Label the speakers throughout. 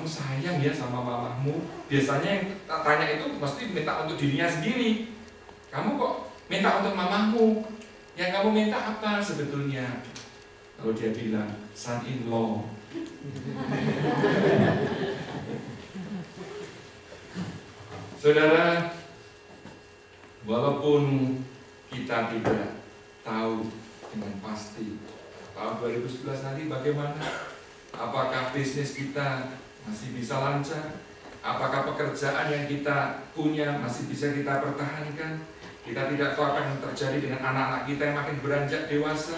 Speaker 1: sayang ya sama mamamu. Biasanya yang tanya itu mesti minta untuk dirinya sendiri. Kamu kok minta untuk mamamu? Yang kamu minta apa sebetulnya? Kalau dia bilang, son in law. Saudara, walaupun kita tidak tahu dengan pasti tahun 2011 nanti bagaimana, apakah bisnis kita masih bisa lancar, apakah pekerjaan yang kita punya masih bisa kita pertahankan, kita tidak tahu apa yang terjadi dengan anak-anak kita yang makin beranjak dewasa,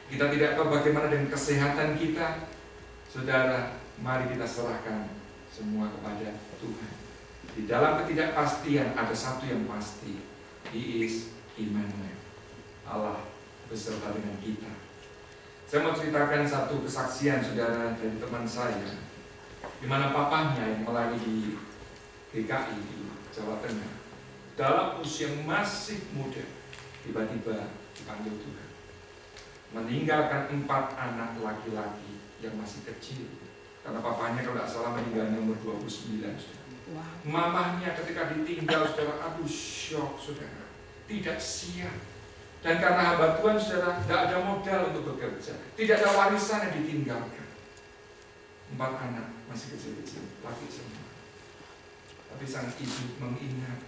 Speaker 1: kita tidak tahu bagaimana dengan kesehatan kita. Saudara, mari kita serahkan semua kepada Tuhan. Di dalam ketidakpastian ada satu yang pasti, He is Immanuel, Allah beserta dengan kita. Saya mau ceritakan satu kesaksian saudara dari teman saya, di mana papahnya yang melayani di GKI di Jawa Tengah, dalam usia masih muda, tiba-tiba dipanggil Tuhan, meninggalkan 4 anak laki-laki yang masih kecil. Karena papahnya kalau tidak salah meninggalnya umur 29. Wow. Mamahnya ketika ditinggal saudara, aduh syok saudara, tidak siap. Dan karena hamba Tuhan saudara, tidak ada modal untuk bekerja, tidak ada warisan yang ditinggalkan. 4 anak masih kecil-kecil, laki semua. Tapi sang ibu mengingat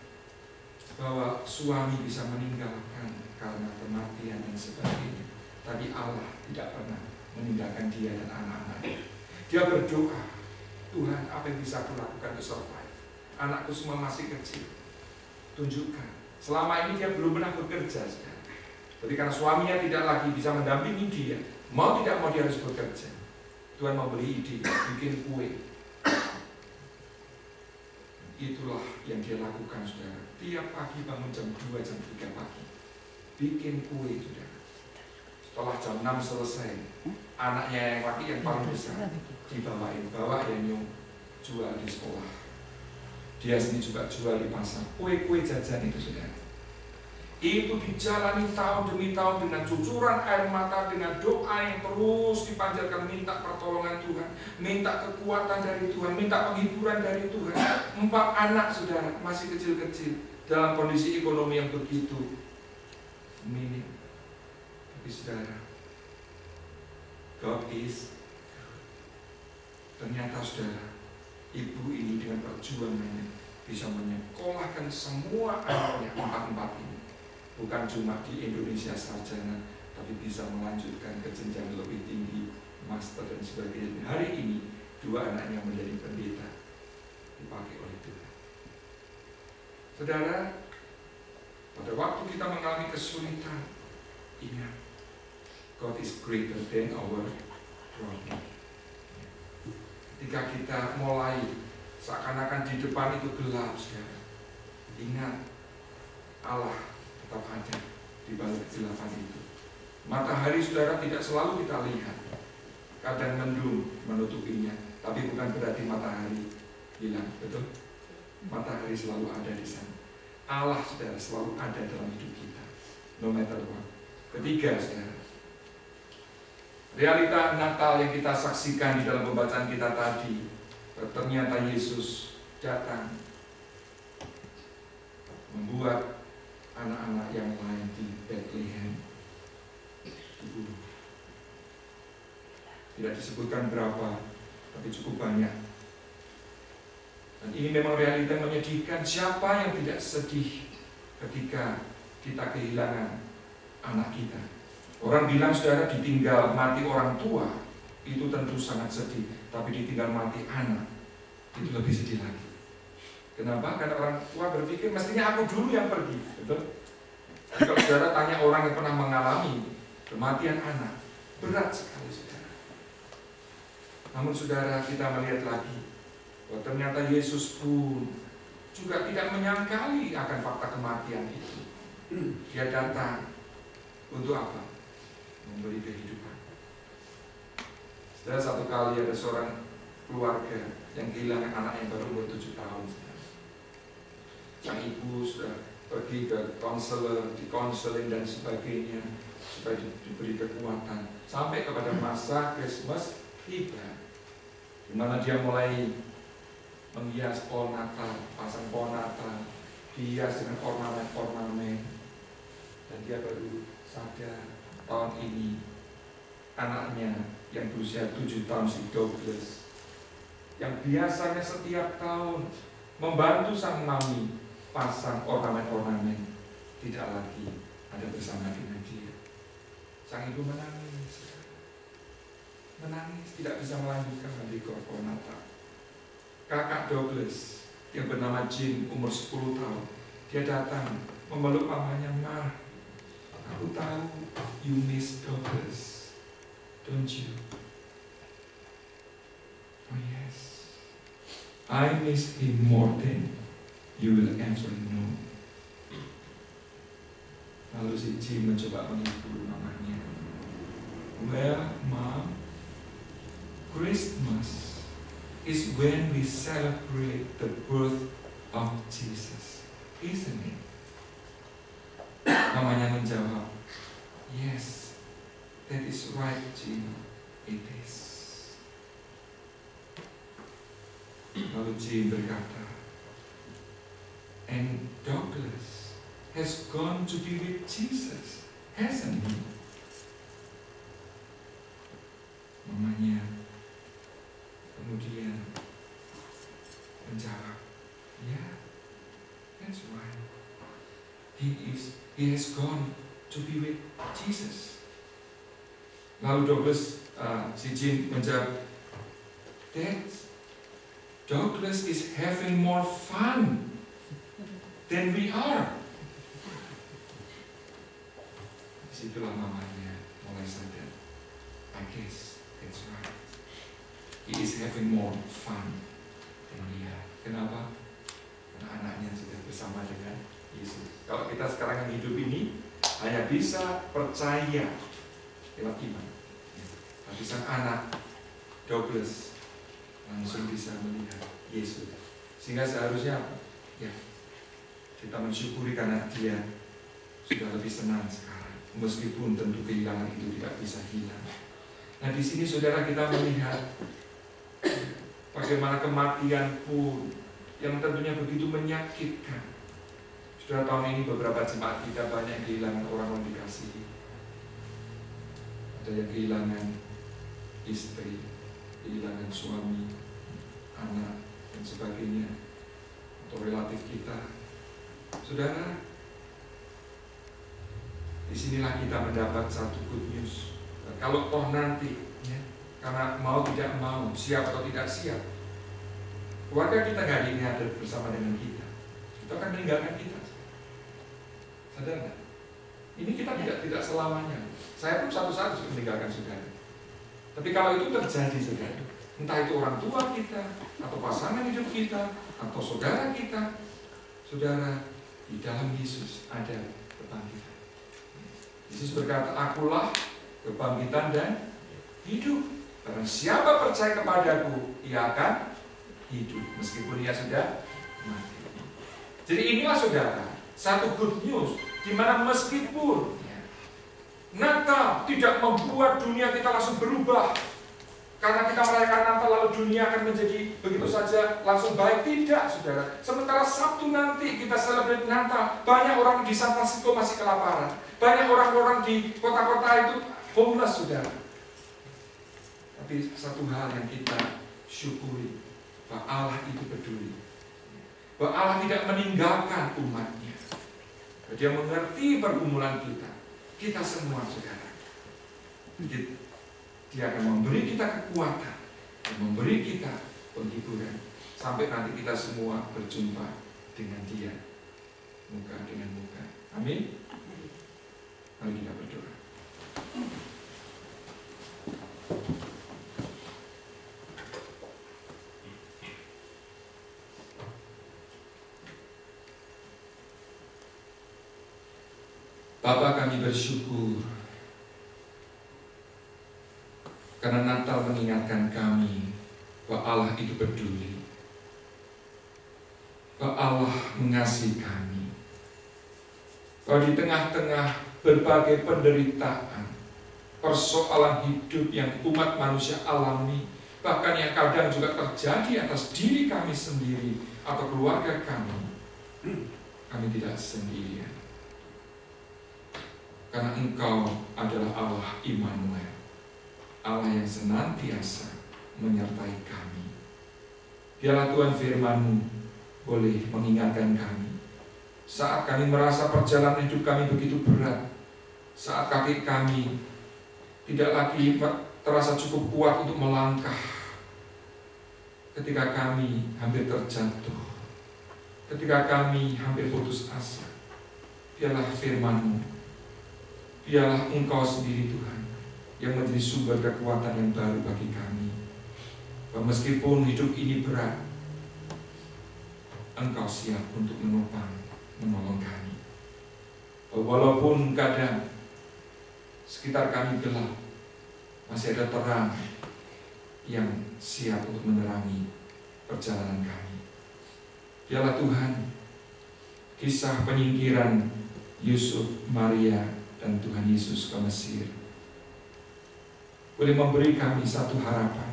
Speaker 1: bahwa suami bisa meninggalkan karena kematian dan sebagainya, tapi Allah tidak pernah meninggalkan dia dan anak-anaknya. Dia berdoa, Tuhan, apa yang bisa aku lakukan untuk survive? Anakku semua masih kecil, tunjukkan. Selama ini dia belum pernah bekerja saudara. Tapi karena suaminya tidak lagi bisa mendampingi dia, mau tidak mau dia harus bekerja. Tuhan memberi ide, bikin kue. Itulah yang dia lakukan saudara. Tiap pagi bangun jam 2, jam 3 pagi, bikin kue saudara. Setelah jam 6 selesai, anaknya yang laki yang paling besar bawa ya nyum, jual di sekolah. Dia sendiri juga jual di pasar. Kue-kue jajan itu saudara. Itu dijalani tahun demi tahun dengan cucuran air mata, dengan doa yang terus dipanjatkan, minta pertolongan Tuhan, minta kekuatan dari Tuhan, minta penghiburan dari Tuhan. 4 anak saudara masih kecil-kecil dalam kondisi ekonomi yang begitu minim. Tapi saudara, God is, ternyata saudara, ibu ini dengan perjuangannya bisa menyekolahkan semua anaknya 4 ini. Bukan cuma di Indonesia saja, tapi bisa melanjutkan ke jenjang lebih tinggi, master dan sebagainya. Hari ini 2 anaknya menjadi pendeta, dipakai oleh Tuhan. Saudara, pada waktu kita mengalami kesulitan, ingat, God is greater than our problem. Ketika kita mulai seakan-akan di depan itu gelap, saudara, ingat, Allah tetap ada di balik kegelapan itu. Matahari saudara tidak selalu kita lihat, kadang mendung menutupinya, tapi bukan berarti matahari hilang, betul? Matahari selalu ada di sana. Allah saudara selalu ada dalam hidup kita, no matter what. Ketiga saudara, realita Natal yang kita saksikan di dalam pembacaan kita tadi, ternyata Yesus datang membuat anak-anak yang lain di Bethlehem dibunuh. Tidak disebutkan berapa, tapi cukup banyak. Dan ini memang realita yang menyedihkan. Siapa yang tidak sedih ketika kita kehilangan anak kita? Orang bilang saudara, ditinggal mati orang tua itu tentu sangat sedih, tapi ditinggal mati anak itu lebih sedih lagi. Kenapa? Karena orang tua berpikir mestinya aku dulu yang pergi, betul? Kalau saudara tanya orang yang pernah mengalami kematian anak, berat sekali saudara. Namun saudara, kita melihat lagi bahwa ternyata Yesus pun juga tidak menyangkali akan fakta kematian itu. Dia datang untuk apa? Memberi kehidupan. Saudara, satu kali ada seorang keluarga yang kehilangan anak yang baru umur 7 tahun. Sang ibu sudah pergi ke konselor, di-konseling dan sebagainya supaya diberi kekuatan sampai kepada masa Krismas tiba, di mana dia mulai menghias pohon Natal, pasang pohon Natal, dihias dengan ornamen-ornamen. Dan dia baru sadar tahun ini anaknya yang berusia 7 tahun, si Douglas, yang biasanya setiap tahun membantu sang mami pasang ornamen-ornamen, tidak lagi ada bersama dengan dia. Sang ibu menangis, tidak bisa melanjutkan mendekor pohon Natal. Kakak Douglas yang bernama Jim, umur 10 tahun, dia datang memeluk mamanya. "Ma, aku tahu you miss Douglas, don't you?" "Oh yes, I miss him more than you will ever know." Lalu si Jim mencoba menghibur mamanya. "Well, Mom, Christmas is when we celebrate the birth of Jesus, isn't it?" Mamanya menjawab, "Yes, that is right, Jim, it is." Lalu Jim berkata, "And Douglas has gone to be with Jesus, hasn't he?" Mamanya kemudian menjawab, "Yeah, that's right. He has gone to be with Jesus." Lalu Douglas, si Jim menjawab, "Dad, Douglas is having more fun than we are." Disitulah mamanya mulai sadar, "I guess that's right. He is having more fun than we are." Kenapa? Karena anaknya sudah bersama dengan Yesus. Kalau kita sekarang yang hidup ini hanya bisa percaya lewat iman, tapi sang anak Douglas langsung bisa melihat Yesus. Sehingga seharusnya apa? Ya, kita mensyukuri karena dia sudah lebih senang sekarang, meskipun tentu kehilangan itu tidak bisa hilang. Nah, di sini saudara kita melihat bagaimana kematian pun yang tentunya begitu menyakitkan. Saudara, tahun ini beberapa jemaat kita banyak kehilangan orang-orang dikasihi. Ada yang kehilangan istri, kehilangan suami, anak, dan sebagainya, atau relatif kita. Saudara, disinilah kita mendapat satu good news. Kalau toh nanti, ya, karena mau tidak mau, siap atau tidak siap, keluarga kita nggak ini ada bersama dengan kita, itu akan meninggalkan kita. Sadar nggak? Ini kita tidak selamanya. Saya pun suatu saat harus meninggalkan saudara. Tapi kalau itu terjadi, saudara, entah itu orang tua kita, atau pasangan hidup kita, atau saudara kita, saudara, di dalam Yesus ada kebangkitan. Yesus berkata, "Akulah kebangkitan dan hidup. Karena siapa percaya kepadaku, ia akan hidup meskipun ia sudah mati." Jadi inilah saudara, satu good news, di mana meskipun Natal tidak membuat dunia kita langsung berubah, karena kita merayakan Natal lalu dunia akan menjadi begitu saja langsung baik. Tidak, saudara. Sementara Sabtu nanti kita celebrate Natal, banyak orang di San Francisco masih kelaparan, banyak orang-orang di kota-kota itu homeless, saudara. Tapi satu hal yang kita syukuri, bahwa Allah itu peduli, bahwa Allah tidak meninggalkan umatnya. Dia mengerti pergumulan kita semua, saudara. Dia akan memberi kita kekuatan dan memberi kita penghiburan sampai nanti kita semua berjumpa dengan Dia muka dengan muka. Amin. Mari kita berdoa. Bapa, kami bersyukur karena Natal mengingatkan kami bahwa Allah itu peduli, bahwa Allah mengasihi kami, bahwa di tengah-tengah berbagai penderitaan, persoalan hidup yang umat manusia alami, bahkan yang kadang juga terjadi atas diri kami sendiri atau keluarga kami, kami tidak sendirian. Karena Engkau adalah Allah Immanuel, Allah yang senantiasa menyertai kami. Biarlah Tuhan firman-Mu boleh mengingatkan kami saat kami merasa perjalanan hidup kami begitu berat, saat kaki kami tidak lagi terasa cukup kuat untuk melangkah, ketika kami hampir terjatuh, ketika kami hampir putus asa. Biarlah firman-Mu, biarlah Engkau sendiri Tuhan yang menjadi sumber kekuatan yang baru bagi kami. Bahwa meskipun hidup ini berat, Engkau siap untuk menolong kami. Walaupun kadang sekitar kami gelap, masih ada terang yang siap untuk menerangi perjalanan kami. Biarlah Tuhan, kisah penyingkiran Yusuf, Maria, dan Tuhan Yesus ke Mesir boleh memberi kami satu harapan.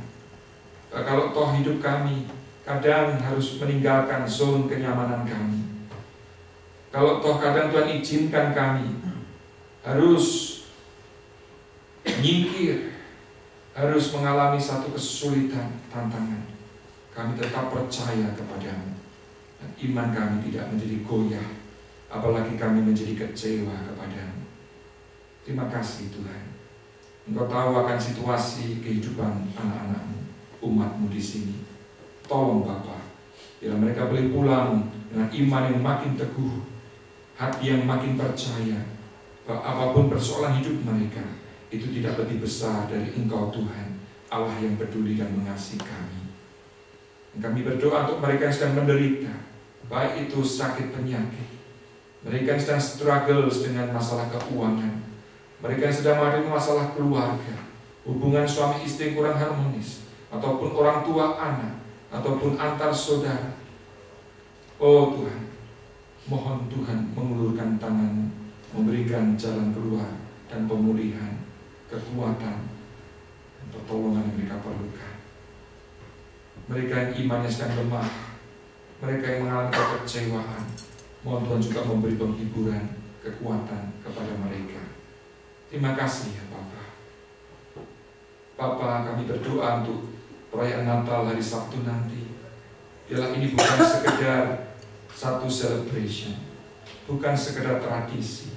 Speaker 1: Kalau toh hidup kami kadang harus meninggalkan zona kenyamanan kami, kalau toh kadang Tuhan izinkan kami harus menyingkir, harus mengalami satu kesulitan, tantangan, kami tetap percaya kepadamu, dan iman kami tidak menjadi goyah, apalagi kami menjadi kecewa kepadamu. Terima kasih Tuhan, Engkau tahu akan situasi kehidupan anak-anak-Mu, umat-Mu di sini. Tolong Bapa, biar mereka boleh pulang dengan iman yang makin teguh, hati yang makin percaya bahwa apapun persoalan hidup mereka, itu tidak lebih besar dari Engkau Tuhan, Allah yang peduli dan mengasihi kami. Dan kami berdoa untuk mereka yang sedang menderita, baik itu sakit penyakit, mereka yang sedang struggle dengan masalah keuangan, mereka yang sedang menghadapi masalah keluarga, hubungan suami istri kurang harmonis, ataupun orang tua anak, ataupun antar saudara. Oh Tuhan, mohon Tuhan mengulurkan tangan-Mu, memberikan jalan keluar dan pemulihan, kekuatan, dan pertolongan yang mereka perlukan. Mereka yang imannya sedang lemah, mereka yang mengalami kekecewaan, mohon Tuhan juga memberi penghiburan, kekuatan kepada mereka. Terima kasih ya Bapa. Bapa, kami berdoa untuk perayaan Natal hari Sabtu nanti. Biarlah ini bukan sekedar satu celebration, bukan sekedar tradisi,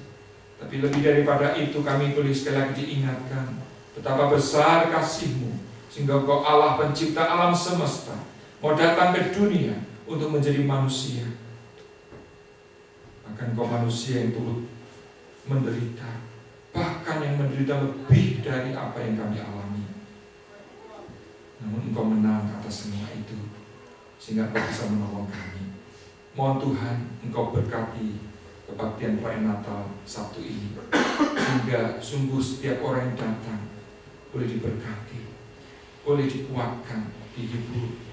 Speaker 1: tapi lebih daripada itu kami boleh sekali lagi diingatkan betapa besar kasih-Mu, sehingga Engkau Allah pencipta alam semesta mau datang ke dunia untuk menjadi manusia. Bahkan Engkau manusia yang turut menderita, bahkan yang menderita lebih dari apa yang kami alami. Namun Engkau menang atas semua itu, sehingga Engkau bisa menolong kami. Mohon Tuhan Engkau berkati kebaktian perayaan Natal Sabtu ini, sehingga sungguh setiap orang yang datang boleh diberkati, boleh dikuatkan, dihibur.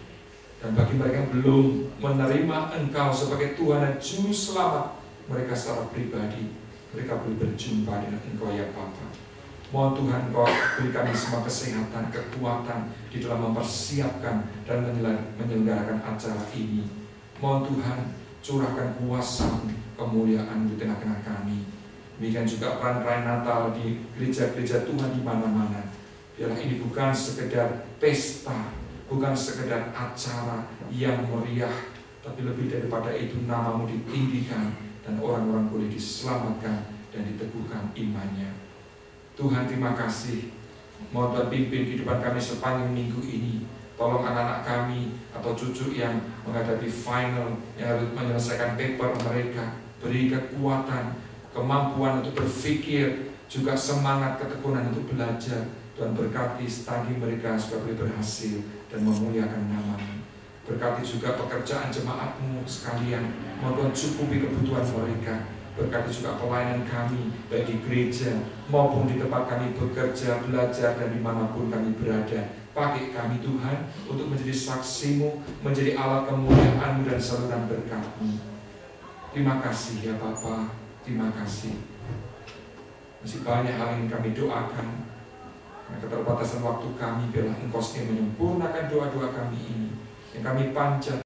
Speaker 1: Dan bagi mereka yang belum menerima Engkau sebagai Tuhan dan Juru Selamat mereka secara pribadi, mereka boleh berjumpa dengan Engkau ya Bapa. Mohon Tuhan Engkau beri kami semua kesehatan, kekuatan di dalam mempersiapkan dan menyelenggarakan acara ini. Mohon Tuhan curahkan kuasa kemuliaan di tengah-tengah kami. Demikian juga perayaan Natal di gereja-gereja Tuhan di mana-mana. Biarlah ini bukan sekedar pesta, bukan sekedar acara yang meriah, tapi lebih daripada itu nama-Mu ditinggikan dan orang-orang boleh diselamatkan dan diteguhkan imannya. Tuhan terima kasih. Mohon Tuhan pimpin kehidupan kami sepanjang minggu ini. Tolong anak-anak kami atau cucu yang menghadapi final, yang harus menyelesaikan paper mereka, beri kekuatan, kemampuan untuk berpikir, juga semangat ketekunan untuk belajar. Tuhan berkati studi mereka supaya boleh berhasil dan memuliakan nama-Mu. Berkati juga pekerjaan jemaat-Mu sekalian. Mohon Tuhan cukupi kebutuhan mereka. Berkati juga pelayanan kami, baik di gereja maupun di tempat kami bekerja, belajar, dan dimanapun kami berada. Pakai kami Tuhan untuk menjadi saksi-Mu, menjadi alat kemuliaan-Mu dan saluran berkat-Mu. Terima kasih ya Bapa, terima kasih. Masih banyak hal yang kami doakan. Karena keterbatasan waktu kami, biarlah Engkau sendiri menyempurnakan doa-doa kami ini yang kami panjat